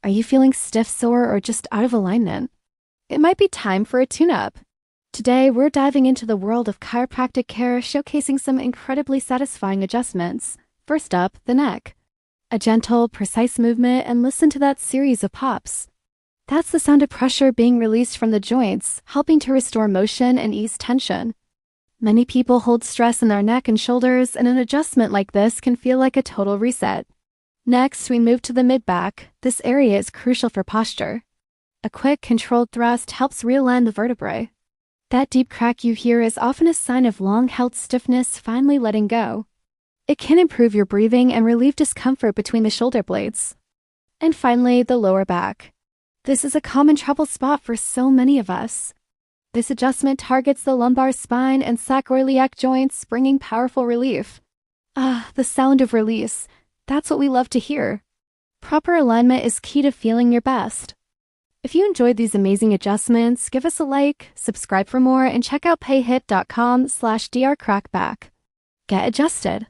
Are you feeling stiff, sore, or just out of alignment? It might be time for a tune-up. Today, we're diving into the world of chiropractic care, showcasing some incredibly satisfying adjustments. First up, the neck. A gentle, precise movement, and listen to that series of pops. That's the sound of pressure being released from the joints, helping to restore motion and ease tension. Many people hold stress in their neck and shoulders, and an adjustment like this can feel like a total reset. Next, we move to the mid-back. This area is crucial for posture. A quick, controlled thrust helps realign the vertebrae. That deep crack you hear is often a sign of long-held stiffness finally letting go. It can improve your breathing and relieve discomfort between the shoulder blades. And finally, the lower back. This is a common trouble spot for so many of us. This adjustment targets the lumbar spine and sacroiliac joints, bringing powerful relief. The sound of release. That's what we love to hear. Proper alignment is key to feeling your best. If you enjoyed these amazing adjustments, give us a like, subscribe for more, and check out payhip.com/drcrackback. Get adjusted.